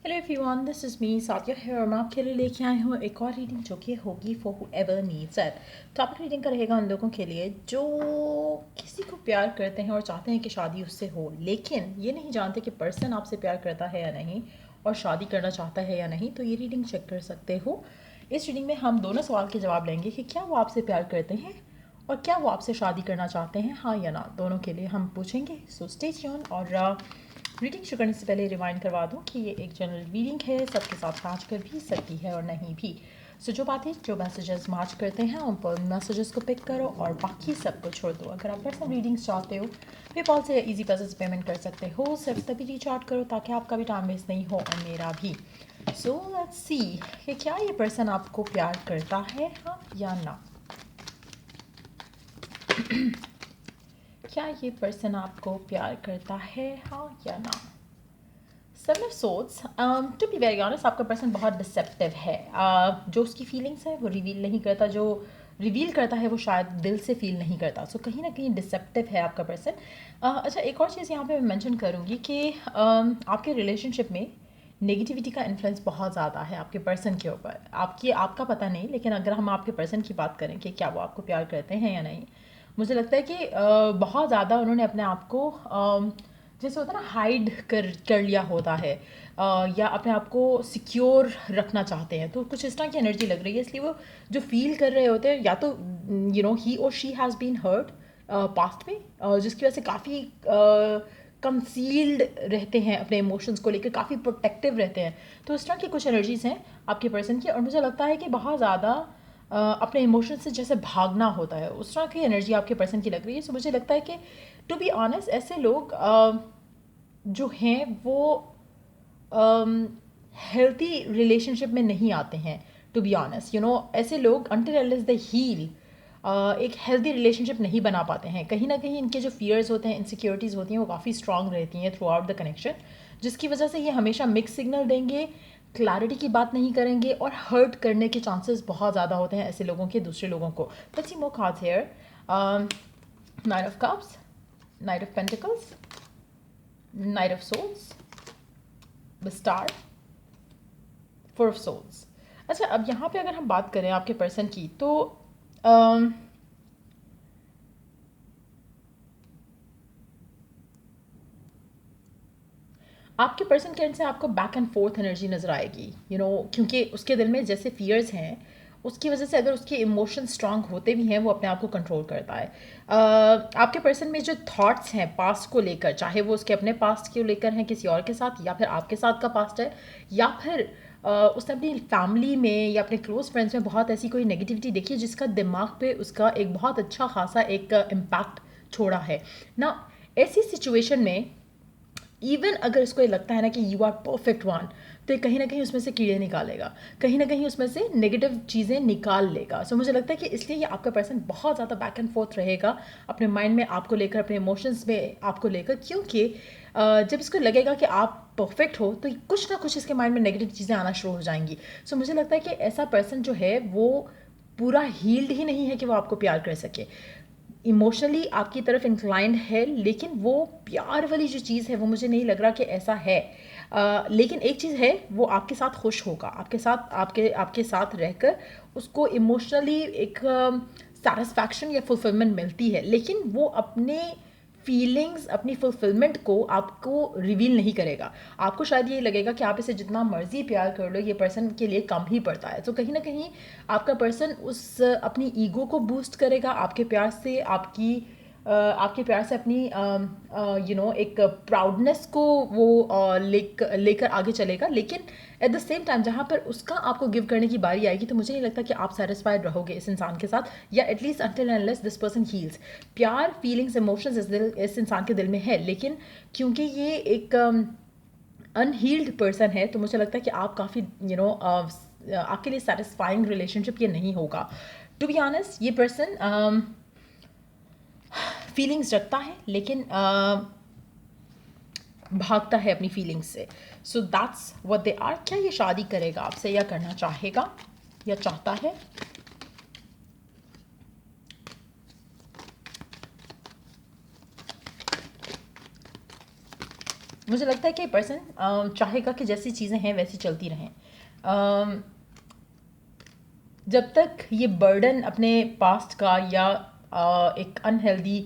Hello everyone, this is me Saathiya है और मैं आपके लिए लेके आई हूँ एक और रीडिंग जो कि होगी for whoever needs it. Topic reading का रहेगा उन लोगों के लिए जो किसी को प्यार करते हैं और चाहते हैं कि शादी उससे हो, लेकिन ये नहीं जानते कि पर्सन आपसे प्यार करता है या नहीं और शादी करना चाहता है या नहीं। तो ये रीडिंग चेक कर सकते हो। इस रीडिंग में हम दोनों सवाल के जवाब लेंगे कि क्या वो आपसे प्यार करते हैं और क्या वो आपसे शादी करना चाहते हैं, हाँ या ना। दोनों के लिए हम पूछेंगे। So stay tune. और रीडिंग शुरू करने से पहले रिमाइंड करवा दूं कि ये एक जनरल रीडिंग है, सबके साथ मैच कर भी सकती है और नहीं भी। सो जो बातें जो मैसेजेस मैच करते हैं उन पर मैसेजेस को पिक करो और बाकी सबको छोड़ दो। अगर आप पर्सनल रीडिंग्स चाहते हो पेपॉल से इजी पैसे से पेमेंट कर सकते हो। सिर्फ तभी रीच आउट करो ताकि आपका भी टाइम वेस्ट नहीं हो और मेरा भी। सो लेट्स सी कि क्या ये पर्सन आपको प्यार करता है, हाँ या ना। क्या ये पर्सन आपको प्यार करता है, हाँ या ना। Seven of swords. To be very honest, आपका पर्सन बहुत डिसेप्टिव है। जो उसकी फीलिंग्स है वो रिवील नहीं करता, जो रिवील करता है वो शायद दिल से फील नहीं करता। सो कहीं ना कहीं डिसेप्टिव है आपका पर्सन। अच्छा, एक और चीज़ यहाँ पे मैं मेंशन करूँगी कि आपके रिलेशनशिप में नेगेटिविटी का इन्फ्लुएंस बहुत ज़्यादा है आपके पर्सन के ऊपर। आपका पता नहीं, लेकिन अगर हम आपके पर्सन की बात करें कि क्या वो आपको प्यार करते हैं या नहीं, मुझे लगता है कि बहुत ज़्यादा उन्होंने अपने आप को जैसे होता है ना हाइड कर लिया होता है, या अपने आप को सिक्योर रखना चाहते हैं। तो कुछ इस तरह की एनर्जी लग रही है, इसलिए वो जो फील कर रहे होते हैं या तो ही और she has been hurt past में, जिसकी वजह से काफ़ी कंसील्ड रहते हैं अपने इमोशंस को लेकर, काफ़ी प्रोटेक्टिव रहते हैं। तो इस तरह की कुछ एनर्जीज हैं आपके पर्सन की, और मुझे लगता है कि बहुत ज़्यादा अपने इमोशन से जैसे भागना होता है, उस तरह की एनर्जी आपके पर्सन की लग रही है। सो मुझे लगता है कि टू बी ऑनेस्ट ऐसे लोग जो हैं वो हेल्थी रिलेशनशिप में नहीं आते हैं। टू बी ऑनेस्ट ऐसे लोग अनटिल अनलेस दे हील एक हेल्दी रिलेशनशिप नहीं बना पाते हैं। कहीं ना कहीं इनके जो फियर्स होते हैं, इनसिक्योरिटीज़ होती हैं, वो काफ़ी स्ट्रांग रहती हैं थ्रू आउट द कनेक्शन, जिसकी वजह से ये हमेशा मिक्स सिग्नल देंगे, क्लैरिटी की बात नहीं करेंगे और हर्ट करने के चांसेस बहुत ज़्यादा होते हैं ऐसे लोगों के दूसरे लोगों को। Let's see more cards here. Knight of cups, knight of pentacles, knight of swords, the star, four of swords. अच्छा, अब यहाँ पे अगर हम बात करें आपके पर्सन की, तो अम, आपके पर्सन के एंड से आपको बैक एंड फोर्थ एनर्जी नज़र आएगी, क्योंकि उसके दिल में जैसे फियर्स हैं, उसकी वजह से अगर उसके इमोशन स्ट्रांग होते भी हैं वो अपने आप को कंट्रोल करता है। आपके पर्सन में जो थॉट्स हैं पास्ट को लेकर, चाहे वो उसके अपने पास्ट को लेकर हैं किसी और के साथ, या फिर आपके साथ का पास्ट है, या फिर उसने अपनी फैमिली में या अपने क्लोज फ्रेंड्स में बहुत ऐसी कोई नेगेटिविटी देखी है जिसका दिमाग पे उसका एक बहुत अच्छा खासा एक इम्पैक्ट छोड़ा है ना। ऐसी सिचुएशन में इवन अगर इसको ये लगता है ना कि यू आर परफेक्ट वन, तो ये कहीं ना कहीं उसमें से कीड़े निकालेगा, कहीं ना कहीं उसमें से नेगेटिव चीज़ें निकाल लेगा। सो मुझे लगता है कि इसलिए ये आपका पर्सन बहुत ज़्यादा बैक एंड फोर्थ रहेगा अपने माइंड में आपको लेकर, अपने इमोशंस में आपको लेकर, क्योंकि जब इसको लगेगा कि आप परफेक्ट हो तो कुछ ना कुछ इसके माइंड में नेगेटिव चीज़ें आना शुरू हो जाएंगी। सो मुझे लगता है कि ऐसा पर्सन जो है वो पूरा हील्ड ही नहीं है कि वो आपको प्यार कर सके। इमोशनली आपकी तरफ इंक्लाइंड है, लेकिन वो प्यार वाली जो चीज़ है वो मुझे नहीं लग रहा कि ऐसा है। लेकिन एक चीज़ है, वो आपके साथ खुश होगा, आपके साथ आपके साथ रहकर उसको इमोशनली एक सेटिस्फैक्शन या फुलफिलमेंट मिलती है, लेकिन वो अपने फीलिंग्स, अपनी फुलफिलमेंट को आपको रिवील नहीं करेगा। आपको शायद ये लगेगा कि आप इसे जितना मर्जी प्यार कर लो ये पर्सन के लिए कम ही पड़ता है। तो कहीं ना कहीं आपका पर्सन उस अपनी ईगो को बूस्ट करेगा आपके प्यार से, आपके प्यार से अपनी एक प्राउडनेस को वो लेकर आगे चलेगा। लेकिन एट द सेम टाइम जहाँ पर उसका आपको गिव करने की बारी आएगी तो मुझे नहीं लगता कि आप सेटिस्फाइड रहोगे इस इंसान के साथ, या at least until and unless this person heels. प्यार, फीलिंग्स, इमोशंस इस इंसान के दिल में है, लेकिन क्योंकि ये एक अनहील्ड पर्सन है तो मुझे लगता है कि आप काफ़ी आपके लिए सेटिस्फाइंग रिलेशनशिप ये नहीं होगा। टू बी ऑनेस्ट ये पर्सन फीलिंग्स रखता है, लेकिन भागता है अपनी फीलिंग्स से। So that's what they are. क्या ये शादी करेगा आपसे, या करना चाहेगा या चाहता है? मुझे लगता है कि पर्सन चाहेगा कि जैसी चीज़ें हैं वैसी चलती रहें। अम, जब तक ये बर्डन अपने पास्ट का या एक अनहेल्दी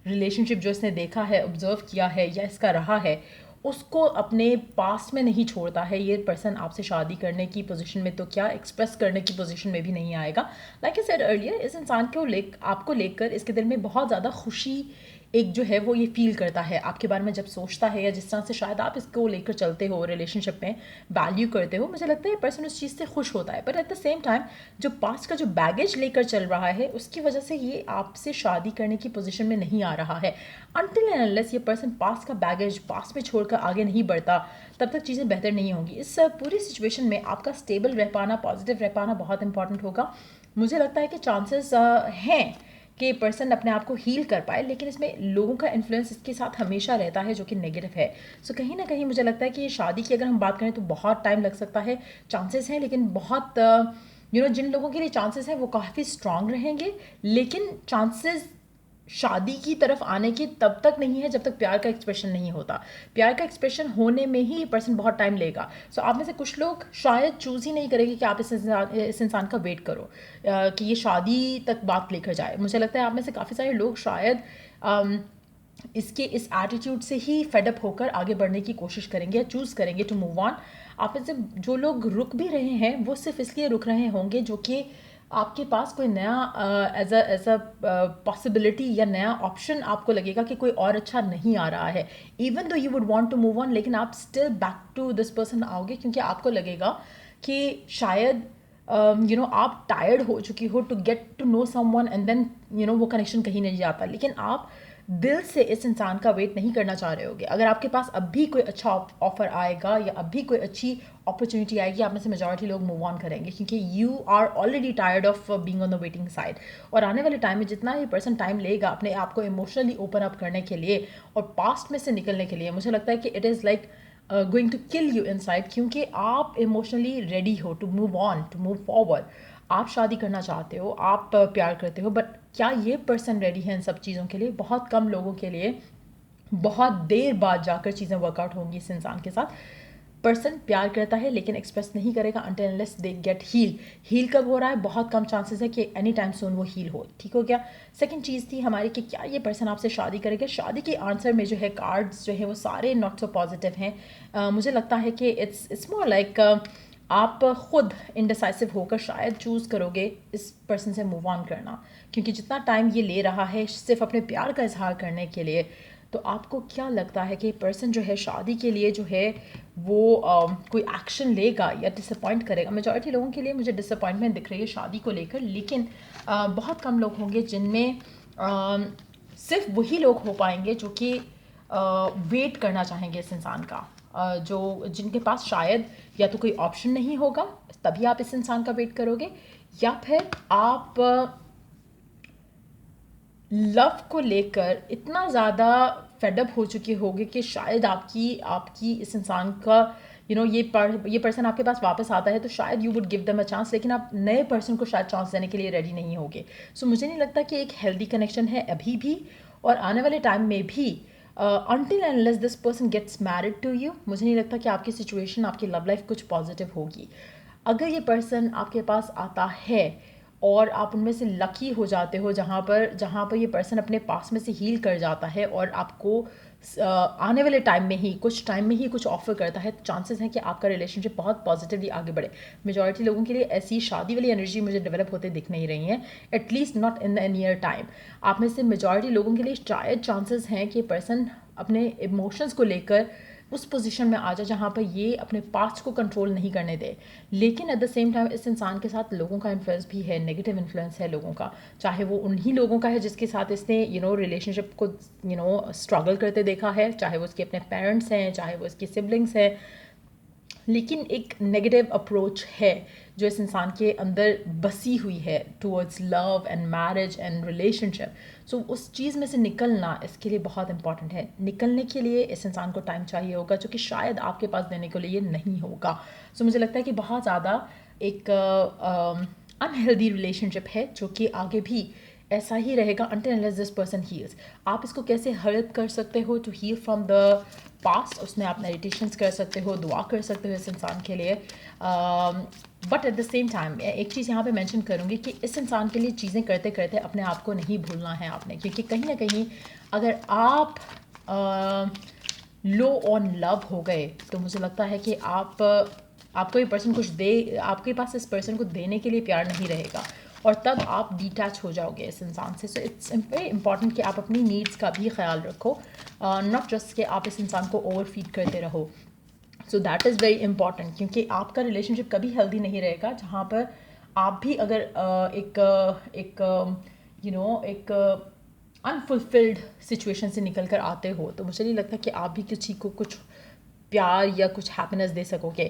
रिलेशनशिप जो इसने देखा है, ऑब्जर्व किया है या इसका रहा है, उसको अपने पास्ट में नहीं छोड़ता है, ये पर्सन आपसे शादी करने की पोजीशन में तो क्या, एक्सप्रेस करने की पोजीशन में भी नहीं आएगा। लाइक आई सेड अर्लियर, इस इंसान को आपको लेकर इसके दिल में बहुत ज़्यादा खुशी एक जो है वो ये फील करता है आपके बारे में जब सोचता है, या जिस तरह से शायद आप इसको लेकर चलते हो, रिलेशनशिप में वैल्यू करते हो, मुझे लगता है पर्सन उस चीज़ से खुश होता है। But at the same time जो पास्ट का जो बैगेज लेकर चल रहा है उसकी वजह से ये आपसे शादी करने की पोजीशन में नहीं आ रहा है। अनटिल एंड अनलेस ये पर्सन पास्ट का बैगेज पास्ट में छोड़कर आगे नहीं बढ़ता, तब तक चीज़ें बेहतर नहीं होंगी। इस पूरी सिचुएशन में आपका स्टेबल रह पाना, पॉजिटिव रह पाना बहुत इंपॉर्टेंट होगा। मुझे लगता है कि चांसेस हैं कि पर्सन अपने आप को हील कर पाए, लेकिन इसमें लोगों का इन्फ्लुएंस इसके साथ हमेशा रहता है जो कि नेगेटिव है। सो कहीं ना कहीं मुझे लगता है कि ये शादी की अगर हम बात करें तो बहुत टाइम लग सकता है। चांसेस हैं, लेकिन बहुत जिन लोगों के लिए चांसेस हैं वो काफ़ी स्ट्रांग रहेंगे, लेकिन चांसेस शादी की तरफ आने की तब तक नहीं है जब तक प्यार का एक्सप्रेशन नहीं होता। प्यार का एक्सप्रेशन होने में ही ये पर्सन बहुत टाइम लेगा। सो आप में से कुछ लोग शायद चूज़ ही नहीं करेंगे कि आप इस इंसान का वेट करो कि ये शादी तक बात लेकर जाए। मुझे लगता है आप में से काफ़ी सारे लोग शायद इसके इस एटीट्यूड से ही फेडअप होकर आगे बढ़ने की कोशिश करेंगे या चूज़ करेंगे टू मूव ऑन। आप में से जो लोग रुक भी रहे हैं वो सिर्फ इसलिए रुक रहे होंगे जो कि आपके पास कोई नया एज अ पॉसिबिलिटी या नया ऑप्शन आपको लगेगा कि कोई और अच्छा नहीं आ रहा है। Even though you would want to move on, लेकिन आप still back to this person आओगे क्योंकि आपको लगेगा कि शायद आप टायर्ड हो चुकी हो to get to know someone and then वो कनेक्शन कहीं नहीं जाता। लेकिन आप दिल से इस इंसान का वेट नहीं करना चाह रहे होगे। अगर आपके पास अब भी कोई अच्छा ऑफर आएगा या अब भी कोई अच्छी अपॉर्चुनिटी आएगी, आप में से मेजॉरिटी लोग मूव ऑन करेंगे क्योंकि you are already tired of being on the waiting side. और आने वाले टाइम में जितना ये पर्सन टाइम लेगा अपने आप को इमोशनली ओपन अप करने के लिए और पास्ट में से निकलने के लिए, मुझे लगता है कि it is like going to kill you inside, क्योंकि आप इमोशनली रेडी हो to move on, to move forward. आप शादी करना चाहते हो, आप प्यार करते हो, बट क्या ये पर्सन रेडी है इन सब चीज़ों के लिए? बहुत कम लोगों के लिए बहुत देर बाद जाकर चीज़ें वर्कआउट होंगी इस इंसान के साथ। पर्सन प्यार करता है लेकिन एक्सप्रेस नहीं करेगा until unless they get heal कब हो रहा है? बहुत कम चांसेस है कि एनी टाइम सून वो हील हो। ठीक हो गया। सेकंड चीज़ थी हमारी कि क्या ये पर्सन आपसे शादी करेगा। शादी के आंसर में जो है कार्ड्स जो है वो सारे नॉट सो पॉजिटिव हैं। मुझे लगता है कि इट्स मोर लाइक आप खुद इनडिसाइसिव होकर शायद चूज़ करोगे इस पर्सन से मूव ऑन करना, क्योंकि जितना टाइम ये ले रहा है सिर्फ अपने प्यार का इजहार करने के लिए, तो आपको क्या लगता है कि पर्सन जो है शादी के लिए जो है वो कोई एक्शन लेगा या डिसअपॉइंट करेगा? मेजॉरिटी लोगों के लिए मुझे डिसअपॉइंटमेंट दिख रही है शादी को लेकर, लेकिन बहुत कम लोग होंगे जिनमें सिर्फ वही लोग हो पाएंगे जो कि वेट करना चाहेंगे इस इंसान का, जो जिनके पास शायद या तो कोई ऑप्शन नहीं होगा तभी आप इस इंसान का वेट करोगे, या फिर आप लव को लेकर इतना ज़्यादा फेडअप हो चुके होगे कि शायद आपकी आपकी इस इंसान का ये पर्सन आपके पास वापस आता है तो शायद you would give them a chance, लेकिन आप नए पर्सन को शायद चांस देने के लिए रेडी नहीं होगे। सो मुझे नहीं लगता कि एक हेल्दी कनेक्शन है अभी भी और आने वाले टाइम में भी। Until and unless this person gets married to you, मुझे नहीं लगता कि आपकी सिचुएशन, आपकी लव लाइफ कुछ पॉजिटिव होगी। अगर ये पर्सन आपके पास आता है और आप उनमें से लकी हो जाते हो जहाँ पर ये पर्सन अपने पास में से हील कर जाता है और आपको आने वाले टाइम में ही कुछ ऑफर करता है, तो चांसेस हैं कि आपका रिलेशनशिप बहुत पॉजिटिवली आगे बढ़े। मेजॉरिटी लोगों के लिए ऐसी शादी वाली एनर्जी मुझे डेवलप होते दिख नहीं रही हैं, at least not in the near time. आप में से मेजॉरिटी लोगों के लिए शायद चांसेस हैं कि पर्सन अपने इमोशंस को लेकर उस पोजीशन में आ जाए जहाँ पर ये अपने पास्ट को कंट्रोल नहीं करने दे। लेकिन एट द सेम टाइम इस इंसान के साथ लोगों का इन्फ्लुएंस भी है, नेगेटिव इन्फ्लुएंस है लोगों का, चाहे वो उन्हीं लोगों का है जिसके साथ इसने रिलेशनशिप को स्ट्रगल करते देखा है, चाहे वो उसके अपने पेरेंट्स हैं, चाहे वो इसके सिबलिंग्स हैं। लेकिन एक नेगेटिव अप्रोच है जो इस इंसान के अंदर बसी हुई है towards love and marriage and relationship. So उस चीज़ में से निकलना इसके लिए बहुत इंपॉर्टेंट है। निकलने के लिए इस इंसान को टाइम चाहिए होगा जो कि शायद आपके पास देने के लिए नहीं होगा। सो मुझे लगता है कि बहुत ज़्यादा एक अनहेल्दी रिलेशनशिप है जो कि आगे भी ऐसा ही रहेगा until unless this person heals. आप इसको कैसे हेल्प कर सकते हो to heal from the past, उसमें आप मेडिटेशंस कर सकते हो, दुआ कर सकते हो इस इंसान के लिए। But at the same time एक चीज़ यहाँ पे मेंशन करूँगी कि इस इंसान के लिए चीज़ें करते करते अपने आप को नहीं भूलना है आपने, क्योंकि कहीं ना कहीं अगर आप लो ऑन लव हो गए तो मुझे लगता है कि आपको ये पर्सन कुछ दे, आपके पास इस पर्सन को देने के लिए प्यार नहीं रहेगा और तब आप डिटैच हो जाओगे इस इंसान से। सो इट्स वेरी इंपॉर्टेंट कि आप अपनी नीड्स का भी ख्याल रखो, नॉट जस्ट कि आप इस इंसान को ओवर फीड करते रहो। So that is very important, क्योंकि आपका रिलेशनशिप कभी हेल्दी नहीं रहेगा जहाँ पर आप भी अगर एक एक अनफुलफिल्ड सिचुएशन से निकल कर आते हो तो मुझे नहीं लगता कि आप भी किसी को कुछ प्यार या कुछ हैप्पीनेस दे सकोगे।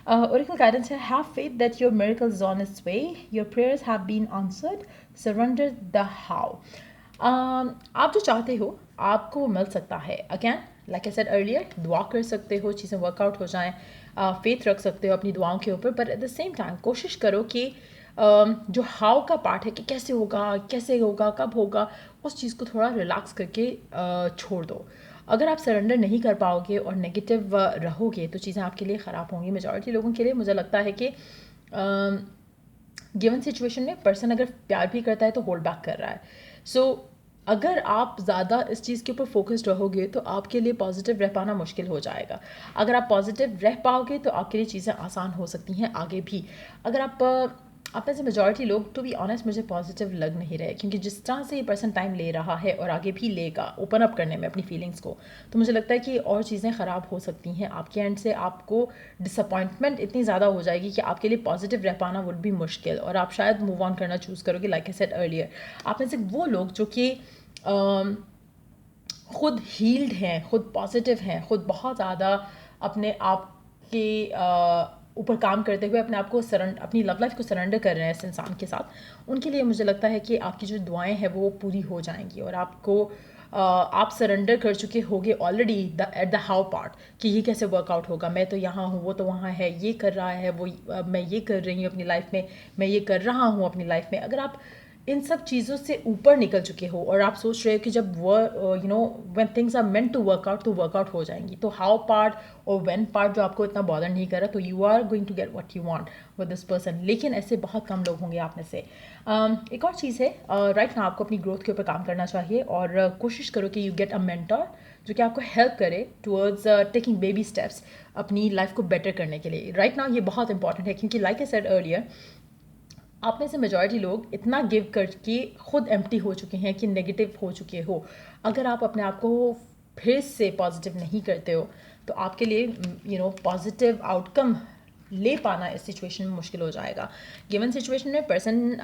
ओरेकल गाइडेंस है, have faith that your miracles on its way, your prayers have been answered, surrender the how. आप जो चाहते हो आपको मिल सकता है। Again like I said earlier, दुआ कर सकते हो, चीज़ें वर्कआउट हो जाएं, फेथ रख सकते हो अपनी दुआओं के ऊपर, but at the same time कोशिश करो कि जो हाउ का पार्ट है कि कैसे होगा कब होगा, उस चीज़ को थोड़ा रिलैक्स करके छोड़ दो। अगर आप सरेंडर नहीं कर पाओगे और नेगेटिव रहोगे तो चीज़ें आपके लिए ख़राब होंगी। मेजॉरिटी लोगों के लिए मुझे लगता है कि गिवन सिचुएशन में पर्सन अगर प्यार भी करता है तो होल्ड बैक कर रहा है। सो अगर आप ज़्यादा इस चीज़ के ऊपर फोकस्ड रहोगे तो आपके लिए पॉजिटिव रह पाना मुश्किल हो जाएगा। अगर आप पॉजिटिव रह पाओगे तो आपके लिए चीज़ें आसान हो सकती हैं आगे भी। अगर आप में से मेजॉरिटी लोग, टू बी ऑनेस्ट, मुझे पॉजिटिव लग नहीं रहे, क्योंकि जिस तरह से ये पर्सन टाइम ले रहा है और आगे भी लेगा ओपन अप करने में अपनी फीलिंग्स को, तो मुझे लगता है कि और चीज़ें ख़राब हो सकती हैं आपके एंड से। आपको डिसअपॉइंटमेंट इतनी ज़्यादा हो जाएगी कि आपके लिए पॉजिटिव रह पाना वुड भी मुश्किल, और आप शायद मूव ऑन करना चूज़ करोगे। लाइक आई सेड अर्लियर, आप में से वो लोग जो कि खुद हील्ड हैं, खुद पॉजिटिव हैं, खुद बहुत ज़्यादा अपने आप के ऊपर काम करते हुए अपने आप को अपनी लव लाइफ को सरेंडर कर रहे हैं इस इंसान के साथ, उनके लिए मुझे लगता है कि आपकी जो दुआएं हैं वो पूरी हो जाएंगी और आप सरेंडर कर चुके होगे already at the how part कि ये कैसे वर्कआउट होगा, मैं तो यहाँ हूँ, वो तो वहाँ है, ये कर रहा है, मैं ये कर रही हूँ अपनी लाइफ में, मैं ये कर रहा हूँ अपनी लाइफ में। अगर आप इन सब चीज़ों से ऊपर निकल चुके हो और आप सोच रहे हो कि जब when things are meant to work out तो वर्कआउट हो जाएंगी, तो हाउ पार्ट और व्हेन पार्ट जो आपको इतना बॉदर नहीं कर रहा, तो you are going to get what you want with this person. लेकिन ऐसे बहुत कम लोग होंगे आप में से। एक और चीज़ है, राइट ना आपको अपनी ग्रोथ के ऊपर काम करना चाहिए और कोशिश करो कि यू गेट अ मेंटर जो कि आपको हेल्प करे टुवर्ड्स टेकिंग बेबी स्टेप्स अपनी लाइफ को बेटर करने के लिए। राइट ना ये बहुत इंपॉर्टेंट है, क्योंकि लाइक आई सेड अर्लियर, आप में से मेजॉरिटी लोग इतना गिव करके खुद एम्प्टी हो चुके हैं कि नेगेटिव हो चुके हो। अगर आप अपने आप को फिर से पॉजिटिव नहीं करते हो तो आपके लिए पॉजिटिव आउटकम ले पाना इस सिचुएशन में मुश्किल हो जाएगा। गिवन सिचुएशन में पर्सन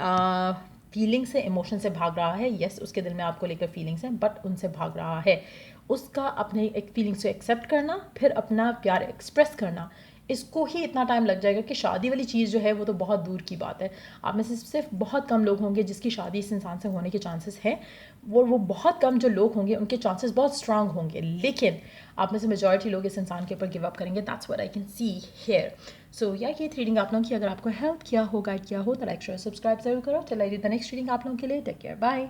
फीलिंग से, इमोशन से भाग रहा है। यस, उसके दिल में आपको लेकर फीलिंग्स हैं, बट उनसे भाग रहा है। उसका अपने एक फीलिंग्स को एक्सेप्ट करना, फिर अपना प्यार एक्सप्रेस करना, इसको ही इतना टाइम लग जाएगा कि शादी वाली चीज़ जो है वो तो बहुत दूर की बात है। आप में से सिर्फ बहुत कम लोग होंगे जिसकी शादी इस इंसान से होने के चांसेस हैं। वो बहुत कम जो लोग होंगे उनके चांसेस बहुत स्ट्रांग होंगे, लेकिन आप में से मेजॉरिटी लोग इस इंसान के ऊपर गिव अप करेंगे। That's what I can see here. So या ये रीडिंग आप लोगों की अगर आपको हेल्प किया हो, गाइड किया हो, तो लाइक शेयर सब्सक्राइब जरूर करो। चल आई द नेक्स्ट रीडिंग आप लोगों के लिए। Take care, bye.